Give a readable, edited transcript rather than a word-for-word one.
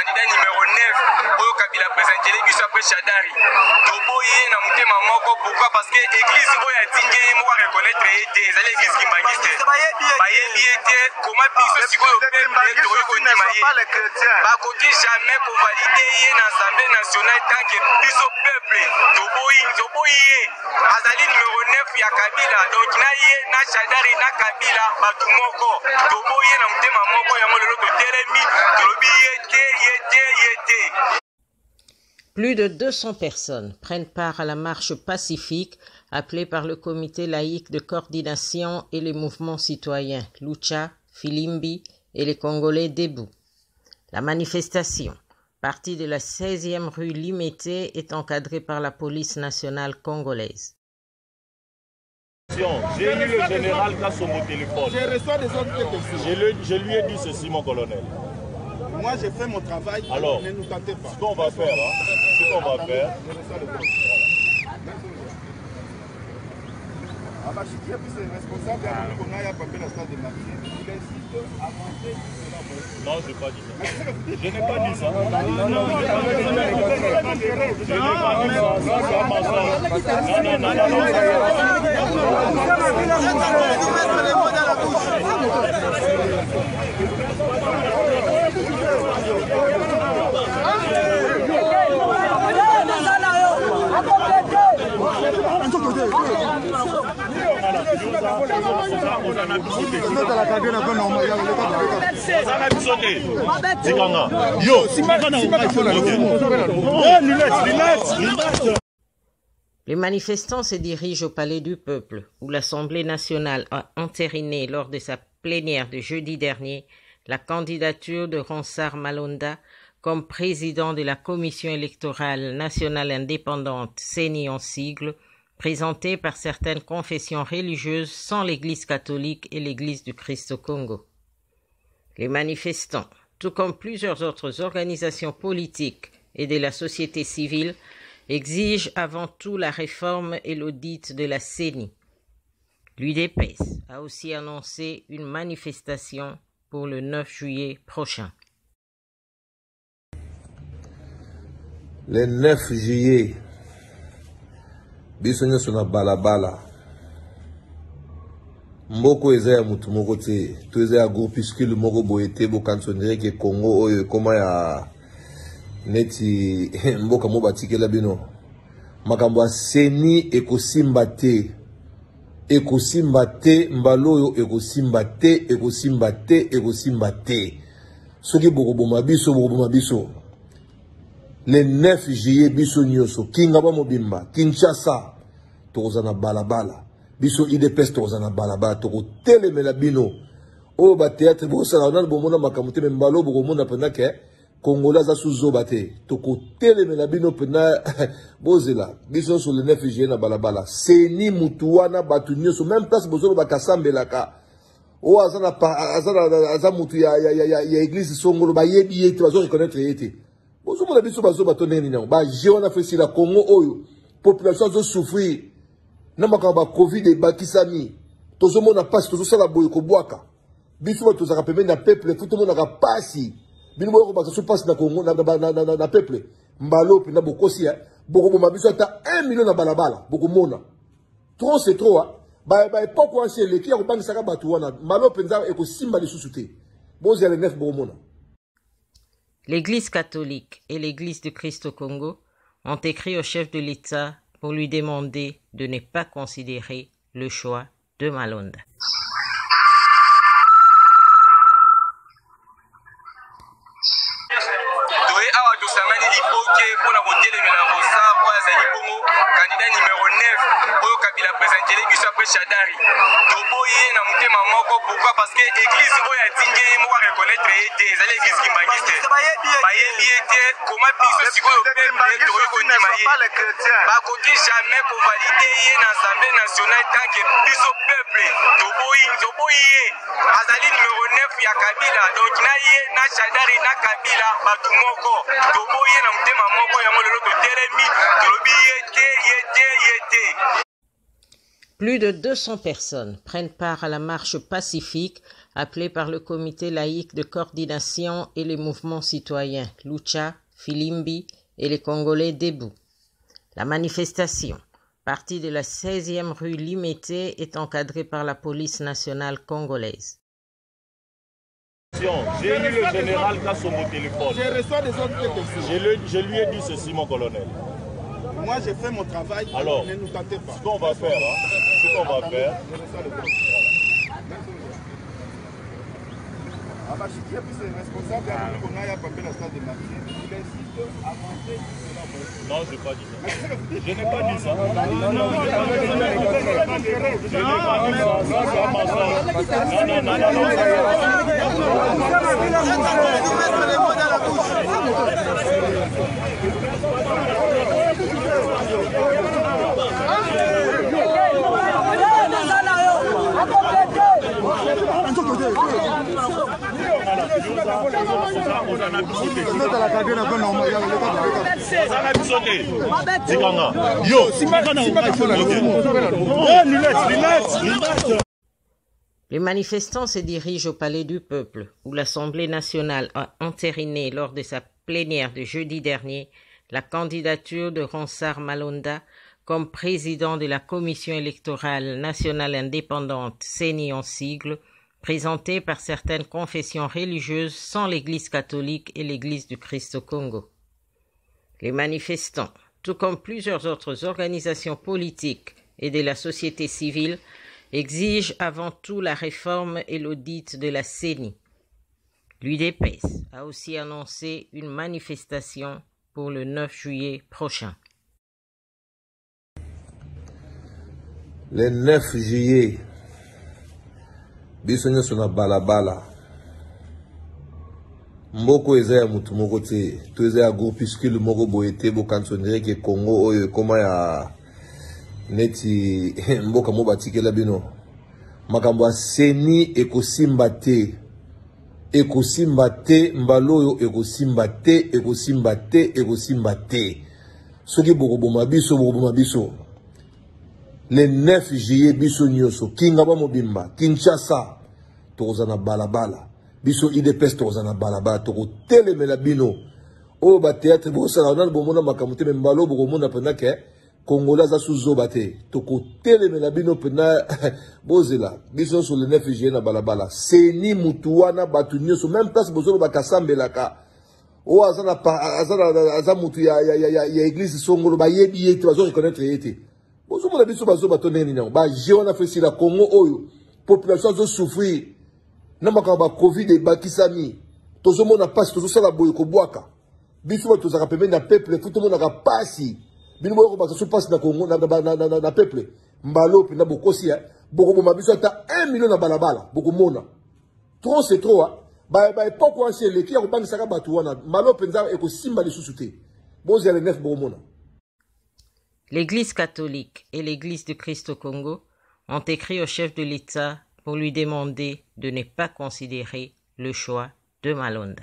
candidat numéro 9 oyo Kabila présenté biso après Shadari. Toboye na mutema moko pourquoi parce que église oyo atinge moko reconnaître ete ezali église kimbangiste. Bayebi ete comment biso sikoyo peuple toyo kondima ye. Bakoki jamais convalider ye na Assemblée nationale tant que biso peuple toboye azali numéro 9 ya Kabila donc na ye na Shadari na Kabila batu moko toboye na mutema moko ya molelo totelemi tolobi yete. Plus de 200 personnes prennent part à la marche pacifique appelée par le comité laïque de coordination et les mouvements citoyens Lucha, Filimbi et les Congolais debout. La manifestation, partie de la 16e rue Limité, est encadrée par la police nationale congolaise. J'ai eu le général Kassom au téléphone. Je reçois des autres questions. Je lui ai dit ceci, mon colonel. Moi, j'ai fait mon travail. Alors, ne nous tentez pas. Ce qu'on va faire, ce qu'on va faire. Abachiki est responsable qu'on aille à papier la salle de marché. Il insiste à monter. Non, je n'ai pas dit ça. Je n'ai pas dit ça. Je n'ai pas dit ça. C'est un mensonge. Les manifestants se dirigent au Palais du Peuple, où l'Assemblée nationale a entériné lors de sa plénière de jeudi dernier la candidature de Ronsard Malonda comme président de la Commission électorale nationale indépendante, CENI en sigle, présentée par certaines confessions religieuses sans l'Église catholique et l'Église du Christ au Congo. Les manifestants, tout comme plusieurs autres organisations politiques et de la société civile, exigent avant tout la réforme et l'audit de la CENI. L'UDPS a aussi annoncé une manifestation pour le 9 juillet prochain. Le 9 juillet, biso nyonso na balabala mboko eza ya mutu moko te to eza ya groupuscule moko boye te bokansonere ke Congo oyo ekoma ya neti mboka mo batikela bino makambo ya CENI ekosimba te mbalo oyo ekosimba te soki bokoboma biso le 9 juillet biso nyonso kinga ba mobimba Kinshasa tokozana balabala biso IDPS tokozana balabala tokotelemela bino oyo ba théâtre bosala na bomona makambo te mbalo bokomona pena ke Congolais za suzoba te tokotelemela bino pena bozela biso sur le 9 juillet na balabala CENI mutu wana batu nyonso même place bozolo bakasambelaka o azana mutu ya église songolo bayebi yete bazo reconnaître yete bonjour la biso bazo batonné ni ba jeona fesi la Congo oyo population zo souffrir na makamba covid e bakisami tozo mona passe tozo sala boye ko bwaka biso bato za pembe na peuple futo mona ka pasi bino boyo ko bakasa passe na Congo na peuple mbalo pe na bokosi boko boma biso ata 1 million na balabala boko mona trop c'est trop ba époque ancien le qui a bangisa ka batu wana mbalo penza e ko simba lisusu te bozi ya le 9 boko mona. L'Église catholique et l'Église du Christ au Congo ont écrit au chef de l'État pour lui demander de ne pas considérer le choix de Malonda. Candidat numéro 9 oyo Kabila présenté biso après Shadari. Toboye na mutema moko pourquoi parce que église oyo atinge moko reconnaître ete ezali église kimbangiste. Bayebi ete comment biso sikoyo peuple toyo kondima ye. Bakoki jamais convalider ye na Assemblée nationale tant que biso peuple toboye azali numéro 9 ya Kabila donc na ye na Shadari na Kabila batu moko toboye na mutema moko ya molelo totelemi tolobi yete. Plus de 200 personnes prennent part à la marche pacifique appelé par le comité laïque de coordination et les mouvements citoyens Lucha, Filimbi et les Congolais debout. La manifestation, partie de la 16e rue Limité, est encadrée par la police nationale congolaise. J'ai eu le général Kasso au téléphone. Je reçois des ordres de question. Je lui ai dit ceci, mon colonel. Moi, j'ai fait mon travail. Alors, ne nous tentez pas. Ce qu'on va faire, ce qu'on va faire. Je suis responsable qu'on aille à papier la stade de Martyr. Il insiste à avancer. Non, je n'ai pas dit ça. Je n'ai pas dit ça. Je n'ai pas dit ça. Les manifestants se dirigent au Palais du Peuple, où l'Assemblée nationale a entériné lors de sa plénière de jeudi dernier la candidature de Ronsard Malonda comme président de la Commission électorale nationale indépendante, CENI en sigle, présentée par certaines confessions religieuses sans l'Église catholique et l'Église du Christ au Congo. Les manifestants, tout comme plusieurs autres organisations politiques et de la société civile, exigent avant tout la réforme et l'audit de la CENI. L'UDPS a aussi annoncé une manifestation pour le 9 juillet prochain. Le 9 juillet, biso nyonso na balabala mboko eza ya mutu moko te to eza ya groupuscule moko boye te bokanisa ondire ke Congo oyo ekoma ya neti mboka mo batikela bino makambo ya CENI ekosimba te mbala oyo ekosimba te soki bokoboma biso le 9 juillet biso nyonso kinga ba mobimba Kinshasa tokozana balabala biso IDPS tokozana balabala tokotelemela bino oyo ba théâtre bosala na bomona makambo te mbalo bokomona pena ke Congolais za suzoba te tokotelemela bino pena bozela biso sur le 9 juillet na balabala CENI mutu wana batu nyonso même place bozolo bakasambelaka o azana mutu ya église songolo bayebi yete bazo reconnaître yete bonjour mon biso bazo batoneni na ba jeona fesi la Congo oyo population zo souffrir na makaba covid e bakisami tozo mona passe tozo sala boye ko bwaka biso bato za pembeni na peuple futo mona ka pasi bino boyo ko baso passe na Congo na peuple mbalo pe na bokosi boko boma biso ata 1 million na balabala boko mona trop c'est trop ba époque ancienne le qui a bangisa ka batu wana mbalo penza e ko simba les sous-souté bozo le 9 boko mona. L'Église catholique et l'Église du Christ au Congo ont écrit au chef de l'État pour lui demander de ne pas considérer le choix de Malonda.